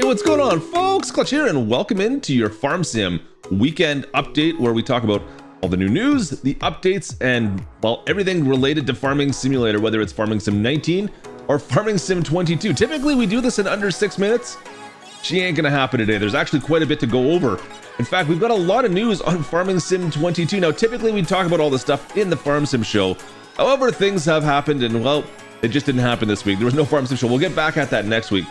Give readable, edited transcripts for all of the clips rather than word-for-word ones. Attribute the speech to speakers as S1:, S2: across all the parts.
S1: what's going on, folks? Klutch here, and welcome into your Farm Sim weekend update, where we talk about all the new news, the updates, and, well, everything related to Farming Simulator, whether it's Farming Sim 19 or Farming Sim 22. Typically, we do this in under 6 minutes. She ain't gonna happen today. There's actually quite a bit to go over. In fact, we've got a lot of news on Farming Sim 22. Now, typically, we talk about all this stuff in the Farm Sim show. However, things have happened, and, well, it just didn't happen this week. There was no Farm Sim show. We'll get back at that next week.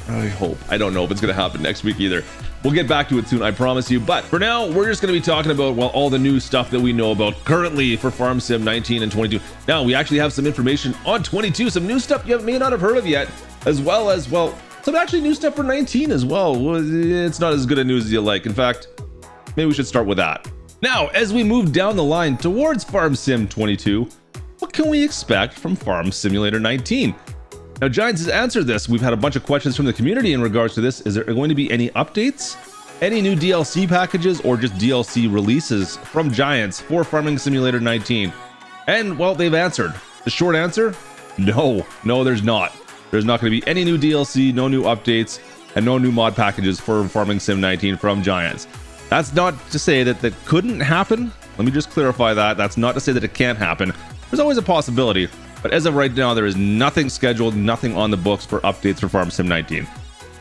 S1: I hope. I don't know if it's going to happen next week either. We'll get back to it soon, I promise you. But for now, we're just going to be talking about, well, all the new stuff that we know about currently for Farm Sim 19 and 22. Now, we actually have some information on 22, some new stuff you may not have heard of yet, as well as, well, some actually new stuff for 19 as well. It's not as good a news as you like. In fact, maybe we should start with that. Now, as we move down the line towards Farm Sim 22, what can we expect from Farm Simulator 19? Now, Giants has answered this. We've had a bunch of questions from the community in regards to this. Is there going to be any updates, any new DLC packages, or just DLC releases from Giants for Farming Simulator 19? And, well, they've answered. The short answer? No, there's not. There's not going to be any new DLC, no new updates, and no new mod packages for Farming Sim 19 from Giants. That's not to say that that couldn't happen. Let me just clarify that. That's not to say that it can't happen. There's always a possibility, but as of right now, there is nothing scheduled, nothing on the books for updates for Farm Sim 19.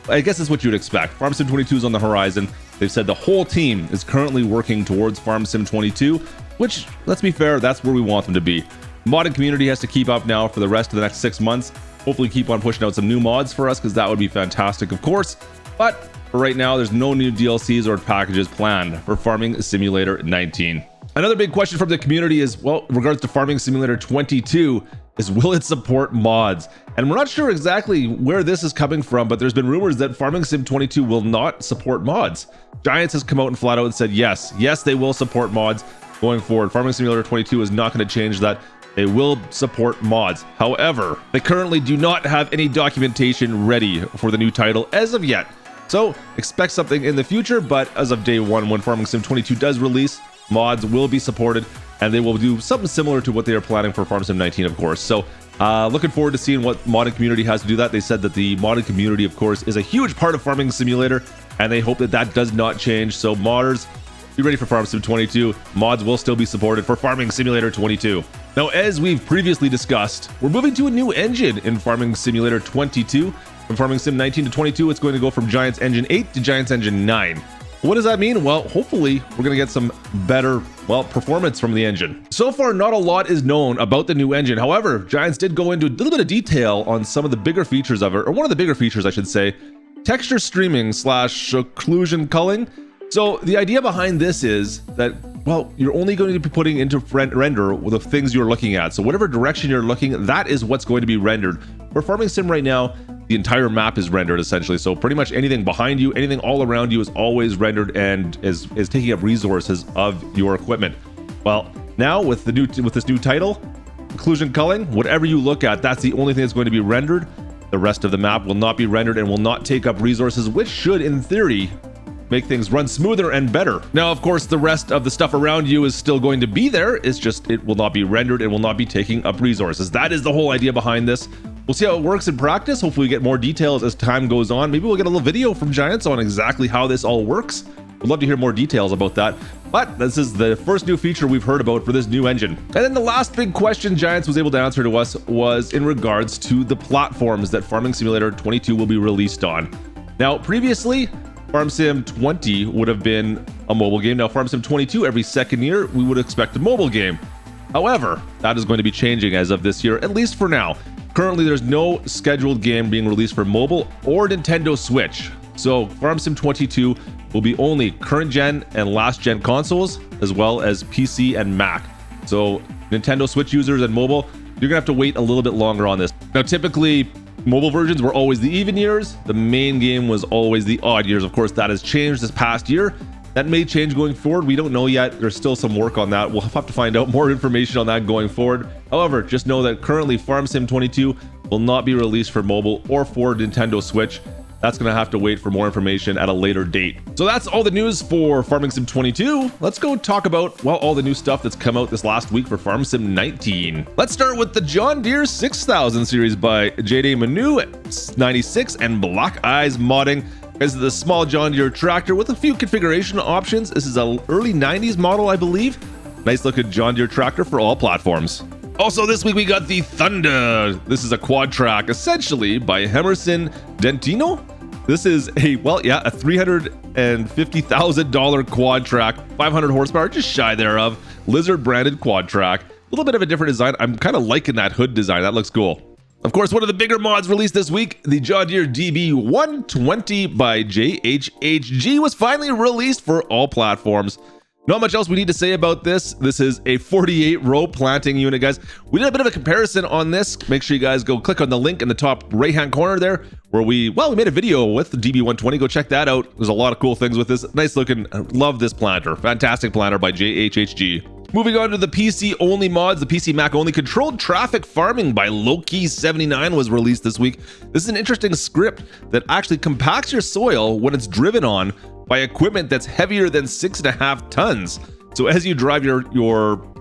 S1: I guess that's what you'd expect. Farm Sim 22 is on the horizon. They've said the whole team is currently working towards Farm Sim 22, which, let's be fair, that's where we want them to be. The modding community has to keep up now for the rest of the next 6 months. Hopefully keep on pushing out some new mods for us, because that would be fantastic, of course. But for right now, there's no new DLCs or packages planned for Farming Simulator 19. Another big question from the community is, well, in regards to Farming Simulator 22, is will it support mods? And we're not sure exactly where this is coming from, but there's been rumors that Farming Sim 22 will not support mods. Giants has come out and flat out and said, yes, they will support mods going forward. Farming Simulator 22 is not going to change that. They will support mods. However, they currently do not have any documentation ready for the new title as of yet. So expect something in the future, but as of day one, when Farming Sim 22 does release, mods will be supported, and they will do something similar to what they are planning for Farm Sim 19, of course. So looking forward to seeing what modding community has to do that. They said that the modding community, of course, is a huge part of Farming Simulator, and they hope that that does not change. So modders, be ready for Farm Sim 22. Mods will still be supported for Farming Simulator 22. Now, as we've previously discussed, we're moving to a new engine in Farming Simulator 22. From Farming Sim 19 to 22, it's going to go from Giants Engine 8 to Giants Engine 9. What does that mean? Well, hopefully we're going to get some better, well, performance from the engine. So far, not a lot is known about the new engine. However, Giants did go into a little bit of detail on some of the bigger features of it, or one of the bigger features, I should say, texture streaming / occlusion culling. So the idea behind this is that, well, you're only going to be putting into render the things you're looking at. So whatever direction you're looking, that is what's going to be rendered. For Farming Sim right now, the entire map is rendered essentially. So pretty much anything behind you, anything all around you is always rendered and is taking up resources of your equipment. Well, now with this new title, occlusion culling, whatever you look at, that's the only thing that's going to be rendered. The rest of the map will not be rendered and will not take up resources, which should, in theory, make things run smoother and better. Now, of course, the rest of the stuff around you is still going to be there. It's just, it will not be rendered and will not be taking up resources. That is the whole idea behind this. We'll see how it works in practice. Hopefully we get more details as time goes on. Maybe we'll get a little video from Giants on exactly how this all works. We'd love to hear more details about that. But this is the first new feature we've heard about for this new engine. And then the last big question Giants was able to answer to us was in regards to the platforms that Farming Simulator 22 will be released on. Now, previously, Farm Sim 20 would have been a mobile game. Now, Farm Sim 22, every second year, we would expect a mobile game. However, that is going to be changing as of this year, at least for now. Currently, there's no scheduled game being released for mobile or Nintendo Switch. So Farm Sim 22 will be only current gen and last gen consoles, as well as PC and Mac. So Nintendo Switch users and mobile, you're gonna have to wait a little bit longer on this. Now, typically, mobile versions were always the even years. The main game was always the odd years. Of course, that has changed this past year. That may change going forward. We don't know yet. There's still some work on that. We'll have to find out more information on that going forward. However, just know that currently Farm Sim 22 will not be released for mobile or for Nintendo Switch. That's going to have to wait for more information at a later date. So that's all the news for Farming Sim 22. Let's go talk about, well, all the new stuff that's come out this last week for Farm Sim 19. Let's start with the John Deere 6000 series by JHHG 96 and Black Eyes Modding. This is the small John Deere tractor with a few configuration options. This is an early 90s model, I believe. Nice looking John Deere tractor for all platforms. Also this week we got the Thunder. This is a quad track essentially by Hemerson Dentinho. This is a $350,000 quad track, 500 horsepower, just shy thereof. Lizard branded quad track. A little bit of a different design. I'm kind of liking that hood design. That looks cool. Of course, one of the bigger mods released this week, the John Deere DB120 by JHHG was finally released for all platforms. Not much else we need to say about this. This is a 48-row planting unit, guys. We did a bit of a comparison on this. Make sure you guys go click on the link in the top right-hand corner there, where we made a video with the DB120. Go check that out. There's a lot of cool things with this. Nice looking. Love this planter. Fantastic planter by JHHG. Moving on to the PC-only mods, the PC Mac only Controlled Traffic Farming by lokl79 was released this week. This is an interesting script that actually compacts your soil when it's driven on by equipment that's heavier than 6.5 tons. So as you drive your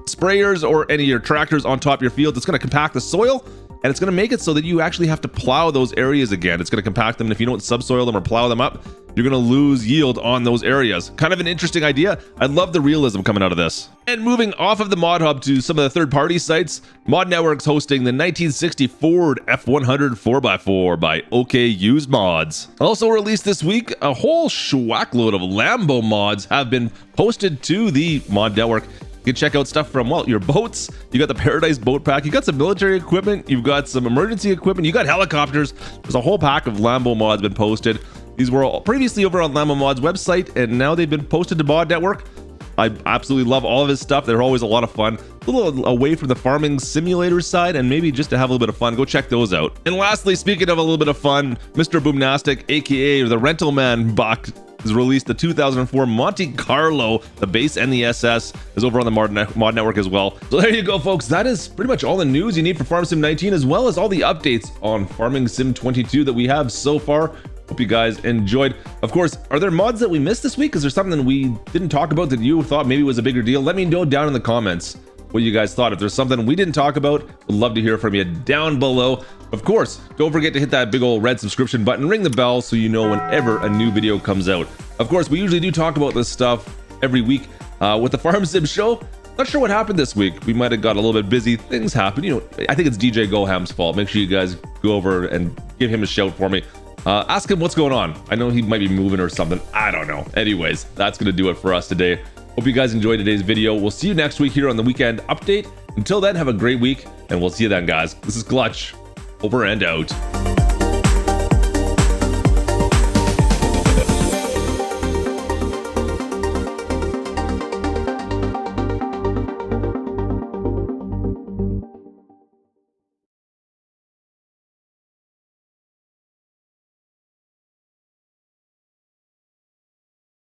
S1: sprayers or any of your tractors on top of your field, it's going to compact the soil, and it's going to make it so that you actually have to plow those areas again. It's going to compact them, and if you don't subsoil them or plow them up, you're going to lose yield on those areas. Kind of an interesting idea. I love the realism coming out of this. And moving off of the Mod Hub to some of the third-party sites, Mod Network's hosting the 1960 Ford F100 4x4 by OK Used Mods. Also released this week, a whole schwackload of LAMBOMODS have been posted to the Mod Network. You can check out stuff from, well, your boats. You got the Paradise boat pack. You got some military equipment. You've got some emergency equipment. You got helicopters. There's a whole pack of LAMBOMODS been posted. These were all previously over on LAMBOMODS website, and now they've been posted to Mod Network. I absolutely love all of his stuff. They're always a lot of fun. A little away from the farming simulator side, and maybe just to have a little bit of fun, go check those out. And lastly, speaking of a little bit of fun, Mrboomnastic, aka the Rental Man Buck, has released the 2004 Monte Carlo. The base and the SS is over on the Mod Network as well. So there you go, folks. That is pretty much all the news you need for Farm Sim 19, as well as all the updates on Farming Sim 22 that we have so far. Hope you guys enjoyed. Of course, are there mods that we missed this week? Is there something we didn't talk about that you thought maybe was a bigger deal? Let me know down in the comments what you guys thought. If there's something we didn't talk about, would love to hear from you down below. Of course, don't forget to hit that big old red subscription button, ring the bell so you know whenever a new video comes out. Of course, we usually do talk about this stuff every week with the Farm Sim show. Not sure what happened this week. We might have got a little bit busy. Things happen. You know, I think it's DJGOHAM's fault. Make sure you guys go over and give him a shout for me. Ask him what's going on. I know he might be moving or something. I don't know. Anyways, that's going to do it for us today. Hope you guys enjoyed today's video. We'll see you next week here on the Weekend Update. Until then, have a great week, and we'll see you then, guys. This is Klutch. Over and out.